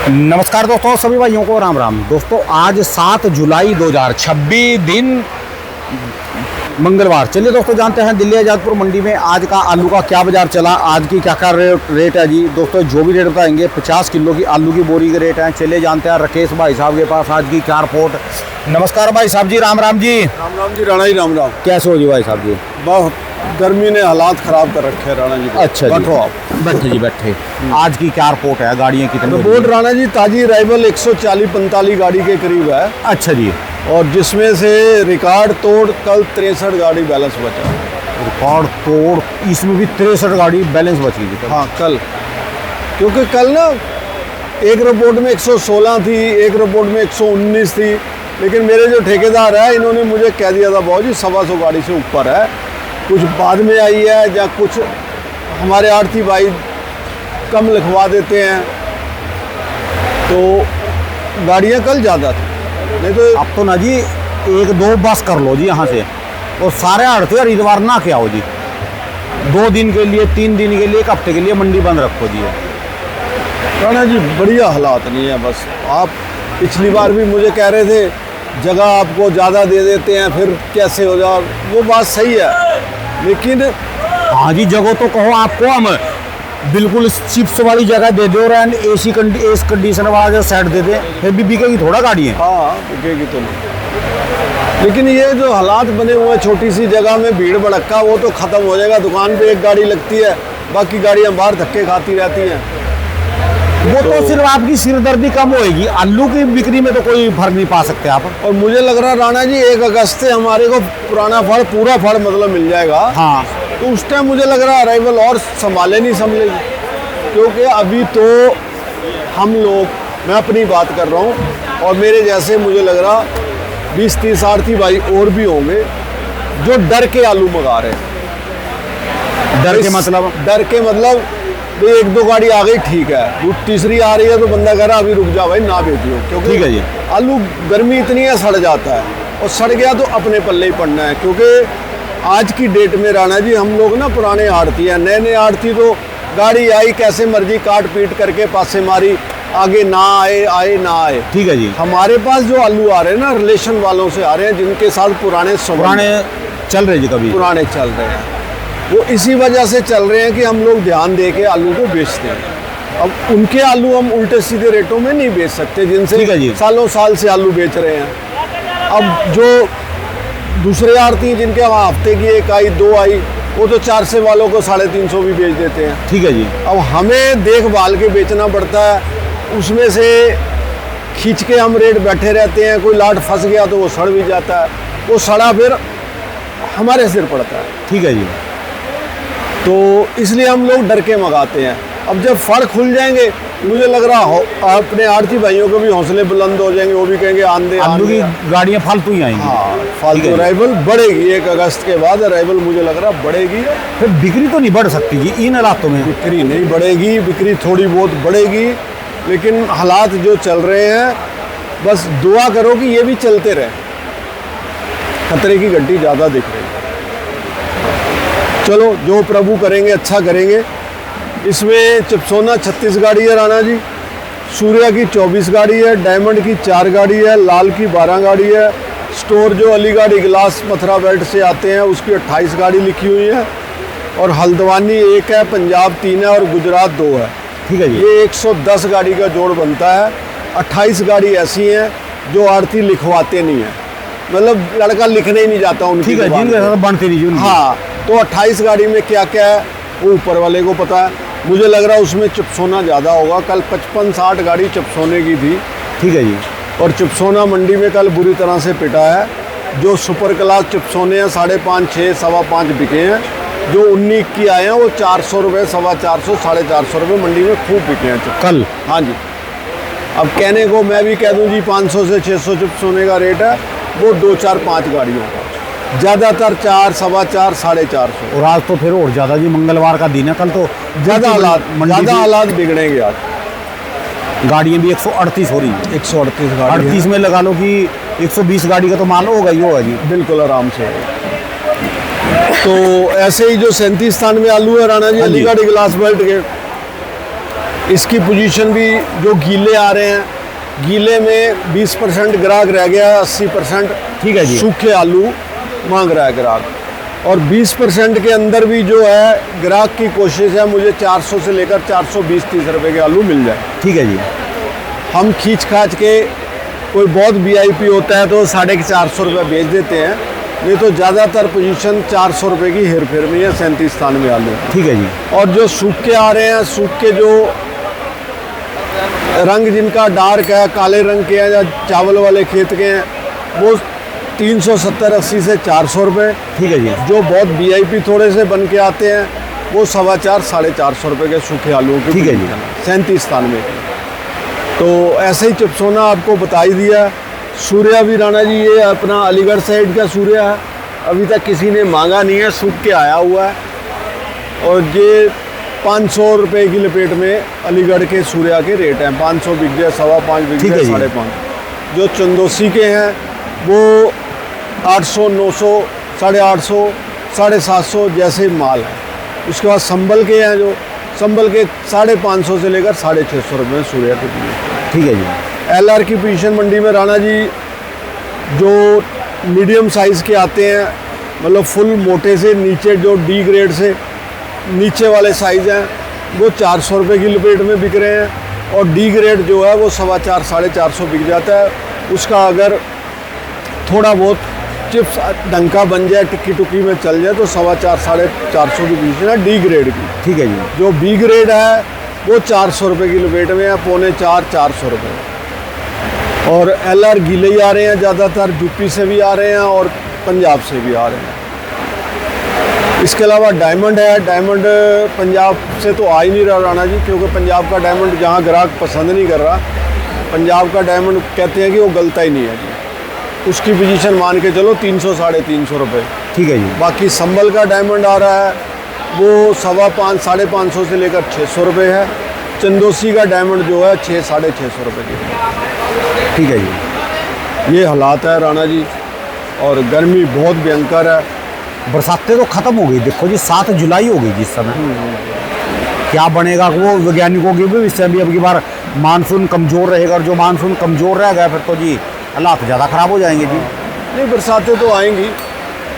नमस्कार दोस्तों, सभी भाइयों को राम राम। दोस्तों आज 7 जुलाई 2026 दिन मंगलवार। चलिए दोस्तों जानते हैं दिल्ली आजादपुर मंडी में आज का आलू का क्या बाजार चला, आज की क्या रेट है जी। दोस्तों जो भी रेट बताएंगे 50 किलो की आलू की बोरी के रेट हैं। चलिए जानते हैं राकेश भाई साहब के पास आज की क्या रिपोर्ट। नमस्कार भाई साहब जी, राम राम जी। राम राम जी राणा जी, राम राम। कैसे हो जी भाई साहब जी? बहुत गर्मी ने हालात खराब कर रखे हैं राणा जी। अच्छा जी, बैठो आप। बैठे जी बैठे। आज की क्या रिपोर्ट है, गाड़ियाँ कितनी? रिपोर्ट राणा जी ताजी अराइवल 140-45 गाड़ी के करीब है। अच्छा जी, और जिसमें से रिकॉर्ड तोड़ कल 63 गाड़ी बैलेंस बचा। रिकॉर्ड तोड़ इसमें भी 63 गाड़ी बैलेंस बची थी। हाँ कल, क्योंकि कल ना एक रिपोर्ट में 116 थी, एक रिपोर्ट में 119 थी, लेकिन मेरे जो ठेकेदार है इन्होंने मुझे कह दिया था बहुत जी 125 गाड़ी से ऊपर है। कुछ बाद में आई है या कुछ हमारे आढ़ती भाई कम लिखवा देते हैं, तो गाड़ियाँ कल ज़्यादा थी। नहीं तो अब तो ना जी 1-2 बस कर लो जी यहाँ से, और सारे आड़ते हरिद्वार ना क्या हो जी। 2 दिन के लिए, 3 दिन के लिए, 1 हफ्ते के लिए मंडी बंद रखो जी। राणा जी बढ़िया हालात नहीं है। बस आप पिछली बार भी मुझे कह रहे थे जगह आपको ज़्यादा दे देते हैं फिर कैसे हो जाए, वो बात सही है, लेकिन हाँ जी जगह तो कहो आपको हम बिल्कुल चिप्स वाली जगह दे दो और एसी कंडीशन वाला सेट दे दे, फिर भी बिकेगी थोड़ा गाड़ी है। हाँ बिकेगी तो नहीं, लेकिन ये जो हालात बने हुए हैं छोटी सी जगह में भीड़ भड़क्का, वो तो ख़त्म हो जाएगा। दुकान पे एक गाड़ी लगती है, बाकी गाड़ियाँ बाहर धक्के खाती रहती हैं। वो तो सिर्फ आपकी सिरदर्दी कम होएगी, आलू की बिक्री में तो कोई फर्क नहीं पा सकते आप। और मुझे लग रहा है राणा जी 1 अगस्त से हमारे को पुराना फल, पूरा फल मतलब मिल जाएगा। हाँ तो उस टाइम मुझे लग रहा है अराइवल और संभलेगी, क्योंकि अभी तो हम लोग, मैं अपनी बात कर रहा हूँ और मेरे जैसे मुझे लग रहा 20-30 आढ़ती भाई और भी होंगे जो डर के आलू मंगा रहे हैं। डर के मतलब? डर के मतलब भाई 1-2 गाड़ी आ गई ठीक है, वो तीसरी आ रही है तो बंदा कह रहा अभी रुक जाओ भाई ना भेजियो, क्योंकि ठीक है जी। आलू गर्मी इतनी है सड़ जाता है, और सड़ गया तो अपने पल्ले ही पड़ना है। क्योंकि आज की डेट में राणा जी हम लोग ना पुराने आड़ती हैं, नए आड़ती तो गाड़ी आई कैसे मर्जी काट पीट करके पासे मारी, आगे ना आए ना आए। ठीक है जी। हमारे पास जो आलू आ रहे हैं ना रिलेशन वालों से आ रहे हैं, जिनके साथ पुराने चल रहे जी, कभी पुराने चल रहे हैं, वो इसी वजह से चल रहे हैं कि हम लोग ध्यान दे के आलू को बेचते हैं। अब उनके आलू हम उल्टे सीधे रेटों में नहीं बेच सकते जिनसे सालों साल से आलू बेच रहे हैं। अब जो दूसरे आड़ती जिनके वहाँ हफ्ते की 1 आई 2 आई, वो तो 400 वालों को 350 भी बेच देते हैं। ठीक है जी। अब हमें देखभाल के बेचना पड़ता है, उसमें से खींच के हम रेट बैठे रहते हैं। कोई लाट फंस गया तो वो सड़ भी जाता है, वो सड़ा फिर हमारे सिर पड़ता है। ठीक है जी। तो इसलिए हम लोग डर के मंगाते हैं। अब जब फल खुल जाएंगे मुझे लग रहा हो अपने आड़ती भाइयों के भी हौसले बुलंद हो जाएंगे, वो भी कहेंगे आंदे आलू की गाड़ियाँ फालतू ही आएंगी। हाँ फालतू अराइवल बढ़ेगी। 1 अगस्त के बाद अराइवल मुझे लग रहा बढ़ेगी। फिर बिक्री तो नहीं बढ़ सकती जी इन हालातों में? बिक्री नहीं बढ़ेगी, बिक्री थोड़ी बहुत बढ़ेगी, लेकिन हालात जो चल रहे हैं बस दुआ करो कि ये भी चलते रहे। खतरे की घंटी ज़्यादा दिख रही है। चलो जो प्रभु करेंगे अच्छा करेंगे। इसमें चिपसोना 36 गाड़ी है राणा जी, सूर्या की 24 गाड़ी है, डायमंड की 4 गाड़ी है, लाल की 12 गाड़ी है, स्टोर जो अलीगढ़ इगलास मथुरा बेल्ट से आते हैं उसकी 28 गाड़ी लिखी हुई है, और हल्द्वानी 1 है, पंजाब 3 है और गुजरात 2 है। ठीक है जी। ये 110 गाड़ी का जोड़ बनता है। 28 गाड़ी ऐसी हैं जो आड़ती लिखवाते नहीं है, मतलब लड़का लिखने ही नहीं जाता उनकी। ठीक है, जिनके साथ बनते नहीं जी। हाँ, तो 28 गाड़ी में क्या क्या है वो ऊपर वाले को पता है। मुझे लग रहा है उसमें चिपसोना ज़्यादा होगा। कल 55-60 गाड़ी चिपसोने की थी। ठीक है जी। और चिपसोना मंडी में कल बुरी तरह से पिटा है। जो सुपर क्लास चिपसोने हैं 5.5, 6, 5.25 बिके हैं। जो 19 की आए हैं वो 400 रुपये, 450, 450 रुपये मंडी में खूब बिके हैं कल। हाँ जी। अब कहने को मैं भी कह दूँ जी 500 से 600 चिपसोने का रेट है, वो 2, 4, 5 गाड़ियों का, ज़्यादातर 4, 4.25, 450। और आज तो फिर और ज़्यादा जी, मंगलवार का दिन है, कल तो ज़्यादा हालात बिगड़ेंगे। आज गाड़ियाँ भी 138 हो रही है। 138 गाड़ी 38 में लगा लो कि 120 गाड़ी का तो माल होगा ही होगा जी। बिल्कुल आराम से। तो ऐसे ही जो 37 स्थान में आलू है राणा जी, अलीगढ़ ग्लास बेल्ट के इसकी पोजीशन भी जो गीले आ रहे हैं, गीले में 20% ग्राहक रह गया है, 80% ठीक है जी। सूखे आलू मांग रहा है ग्राहक। और 20% के अंदर भी जो है ग्राहक की कोशिश है मुझे 400 से लेकर 420-30 रुपए के आलू मिल जाए। ठीक है जी। हम खींच खाच के, कोई बहुत VIP होता है तो 450 रुपये बेच देते हैं, नहीं तो ज़्यादातर पोजीशन 400 रुपये की हेर फेर में है 37-93 आलू। ठीक है जी। और जो सूखे आ रहे हैं, सूखे जो रंग जिनका डार्क है, काले रंग के हैं या चावल वाले खेत के हैं, वो 370-80 से 400 रुपये। ठीक है जी। जो बहुत VIP थोड़े से बन के आते हैं वो 425-450 रुपये के सूखे आलूओं के। ठीक है जी। 37-93। तो ऐसे ही चिप्सोना आपको बता ही दिया। सूर्या भी राणा जी ये अपना अलीगढ़ साइड का सूर्या है, अभी तक किसी ने मांगा नहीं है, सूख के आया हुआ है। और ये 500 रुपये की लपेट में अलीगढ़ के सूर्या के रेट हैं। 500 बिक गया, 5.25 बिक ठीक गया, है जी। 5.5। जो चंदोसी के हैं वो 800, 900, 850, 750 जैसे माल है। उसके बाद संबल के हैं, जो संबल के 550 से लेकर 650 रुपये सूर्या के लिए। ठीक है जी। LR की पोजीशन मंडी में राणा जी जो मीडियम साइज़ के आते हैं, मतलब फुल मोटे से नीचे, जो D ग्रेड से नीचे वाले साइज़ हैं वो 400 रुपये की लपेट में बिक रहे हैं। और D ग्रेड जो है वो 450-450 बिक जाता है। उसका अगर थोड़ा बहुत चिप्स ढंग का बन जाए, टिक्की टुक्की में चल जाए, तो 450-450 की पोजीशन है D ग्रेड की। ठीक है जी। जो B ग्रेड है वो 400 रुपये की लपेट में है, 3.25-400 रुपये। और LR गीले ही आ रहे हैं, ज़्यादातर यूपी से भी आ रहे हैं और पंजाब से भी आ रहे हैं। इसके अलावा डायमंड है। डायमंड पंजाब से तो आ ही नहीं रहा राणा जी, क्योंकि पंजाब का डायमंड जहाँ ग्राहक पसंद नहीं कर रहा, पंजाब का डायमंड कहते हैं कि वो गलता ही नहीं है जी। उसकी पोजीशन मान के चलो 300-350 रुपये। ठीक है जी। बाकी संबल का डायमंड आ रहा है वो 550-550 से लेकर 600 रुपये है। चंदोसी का डायमंड जो है 600-650 रुपये की। ठीक है जी। ये हालात है राणा जी, और गर्मी बहुत भयंकर है। बरसातें तो ख़त्म हो गई, देखो जी 7 जुलाई हो गई जिस समय। क्या बनेगा वो वैज्ञानिकों की भी इससे भी अब की बार मानसून कमज़ोर रहेगा, और जो मानसून कमज़ोर रह गया फिर तो जी हालात ज़्यादा ख़राब हो जाएंगे जी। नहीं, बरसातें तो आएंगी,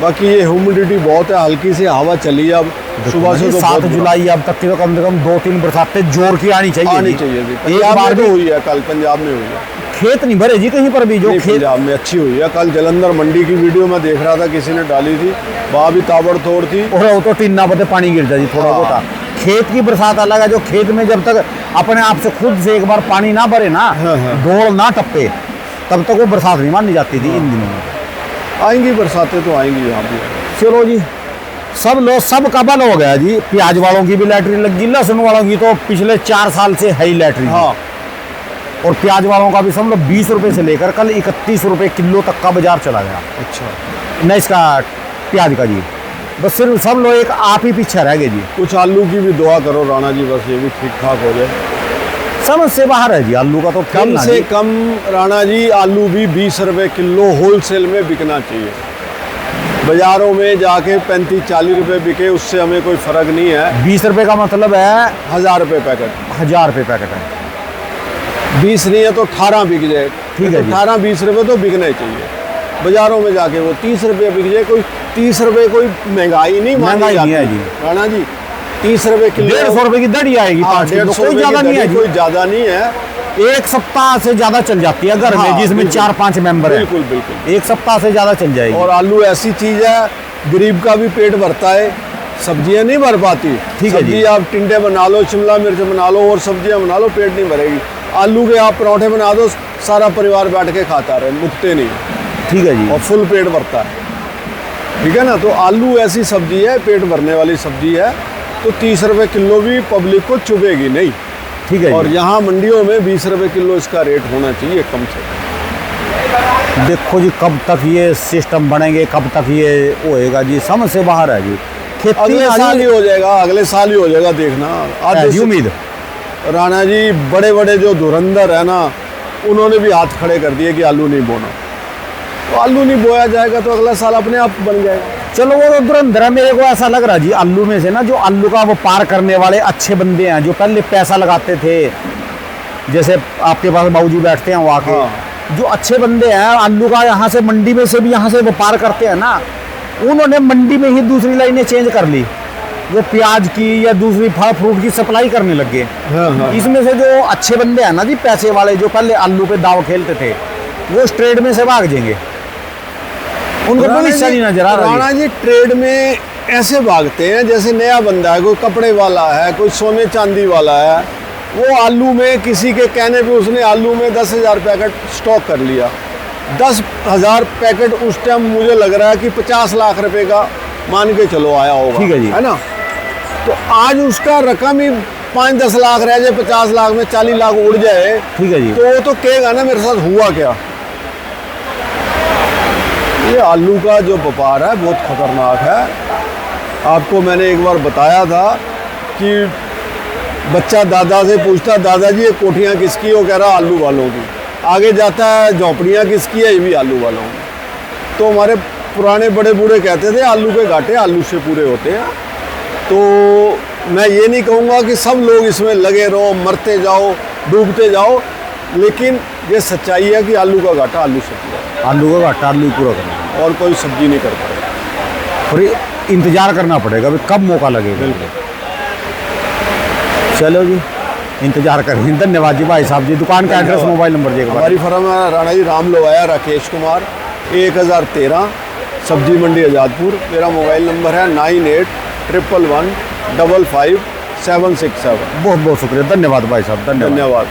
बाकी ये ह्यूमिडिटी बहुत है, हल्की सी हवा चली अब सुबह से। तो 7 जुलाई अब तक की तो कम से कम 2-3 बरसातें जोर की आनी चाहिए जी। पंजाब में तो हुई है, कल पंजाब में हुई है। खेत नहीं भरे जी कहीं पर भी, जो खेत पंजाब में अच्छी हुई है। कल जलंधर मंडी की वीडियो में देख रहा था, किसी ने डाली थी, वहाँ भी ताबड़तोड़ थी। और वो तो टिन्ना बते पानी गिरता जी थोड़ा बहुत। खेत की बरसात अलग है, जो खेत में जब तक अपने आप से खुद से एक बार पानी ना भरे ना, दौड़ ना टप्पे, तब तक वो बरसात नहीं मानी जाती थी। इन दिनों में आएंगी बरसातें, तो आएंगी यहाँ भी। चलो जी, सब लोग सब का बल हो गया जी। प्याज वालों की भी लैटरी लग गई, लहसुन वालों की तो पिछले 4 साल से है ही लैटरी। हाँ। और प्याज वालों का भी समझ 20 रुपये से लेकर कल 31 रुपये किलो तक का बाजार चला गया। अच्छा। न इसका प्याज का जी, बस सिर्फ सब लोग एक आप ही पीछे रह गए जी। कुछ आलू की भी दुआ करो राणा जी, बस ये भी ठीक ठाक हो जाए। समझ से बाहर है जी आलू का तो। कम से कम राणा जी आलू भी 20 रुपये किलो होलसेल में बिकना चाहिए। बाज़ारों में जाके 35-40 रुपये बिके, उससे हमें कोई फ़र्क नहीं है। 20 रुपये का मतलब है 1000 रुपये पैकेट। 1000 रुपये पैकेट है। 20 नहीं है तो 18 बिक जाए। ठीक है जी। 18-20 रुपये तो बिकने चाहिए। बाज़ारों में जाके वो 30 रुपये बिक जाए। कोई 30 रुपये कोई महंगाई नहीं मानी जाती है जी राणा जी। 30 रुपये किलो, 150 रुपये की दड़ी आएगी। 150 कोई ज़्यादा नहीं है, कोई ज़्यादा नहीं है। एक सप्ताह से ज़्यादा चल जाती है घर में, जिसमें 4-5 मेंबर है। बिल्कुल बिल्कुल, एक सप्ताह से ज़्यादा चल जाएगी। और आलू ऐसी चीज़ है, गरीब का भी पेट भरता है, सब्जियां नहीं भर पाती। ठीक है जी। सब्जी आप टिंडे बना लो, शिमला मिर्च बना लो और सब्जियां बना लो, पेट नहीं भरेगी। आलू के आप पराठे बना दो, सारा परिवार बैठ के खाता रहे, मुकते नहीं। ठीक है जी। और फुल पेट भरता है। ठीक है ना। तो आलू ऐसी सब्जी है, पेट भरने वाली सब्जी है, तो 30 रुपये किलो भी पब्लिक को चुभेगी नहीं। ठीक है। और यहाँ मंडियों में 20 रुपये किलो इसका रेट होना चाहिए कम से कम। देखो जी कब तक ये सिस्टम बनेंगे, कब तक ये होएगा जी, समझ से बाहर है जी। खेती अगले साल ही हो जाएगा, अगले साल ही हो जाएगा, देखना। आज उम्मीद राणा जी बड़े बड़े जो धुरंधर है ना, उन्होंने भी हाथ खड़े कर दिए कि आलू नहीं बोना। तो आलू नहीं बोया जाएगा तो अगला साल अपने आप बन जाएगा। चलो वो धुरंधर है, मेरे को ऐसा लग रहा जी आलू में से ना, जो आलू का व्यापार करने वाले अच्छे बंदे हैं, जो पहले पैसा लगाते थे, जैसे आपके पास बाबूजी बैठते हैं वहाँ के, जो अच्छे बंदे हैं आलू का, यहाँ से मंडी में से भी यहाँ से व्यापार करते हैं ना, उन्होंने मंडी में ही दूसरी लाइनें चेंज कर ली, वो प्याज की या दूसरी फल फ्रूट की सप्लाई करने लग गए। इसमें से जो अच्छे बंदे हैं ना जी, पैसे वाले, जो पहले आलू पे दाव खेलते थे, वो इस ट्रेड में से भाग जाएंगे, उनको कोई हिस्सा नहीं नजर आ रहा। राणा जी ट्रेड में ऐसे भागते हैं जैसे नया बंदा है, कोई कपड़े वाला है, कोई सोने चांदी वाला है, वो आलू में किसी के कहने पे उसने आलू में 10,000 पैकेट स्टॉक कर लिया। 10,000 पैकेट उस टाइम मुझे लग रहा है कि 50 लाख रुपए का मान के चलो आया होगा, ठीक है जी, है ना। तो आज उसका रकम ही 5-10 लाख रह जाए, 50 लाख में 40 लाख उड़ जाए, ठीक है जी, तो वो तो कहेगा ना मेरे साथ हुआ क्या। ये आलू का जो व्यापार है बहुत खतरनाक है। आपको मैंने एक बार बताया था कि बच्चा दादा से पूछता, दादाजी ये कोठियाँ किसकी, वो कह रहा आलू वालों की। आगे जाता है झोंपड़ियाँ किसकी है, ये भी आलू वालों की। तो हमारे पुराने बड़े बूढ़े कहते थे आलू के घाटे आलू से पूरे होते हैं। तो मैं ये नहीं कहूँगा कि सब लोग इसमें लगे रहो, मरते जाओ, डूबते जाओ, लेकिन ये सच्चाई है कि आलू का घाटा आलू से पूरा, आलू का घाटा आलू पूरा करना, और कोई सब्जी नहीं कर पाएगा। और ये इंतजार करना पड़ेगा भी कब मौका लगेगा। बिल्कुल। चलो जी, इंतजार करें। धन्यवाद जी भाई साहब जी। दुकान का एड्रेस, मोबाइल नंबर जी। हमारी फर्म है राणा जी राम लोहाया राकेश कुमार, 1013 सब्जी मंडी आज़ादपुर। मेरा मोबाइल नंबर है 9811155767। बहुत बहुत शुक्रिया, धन्यवाद भाई साहब, धन्यवाद।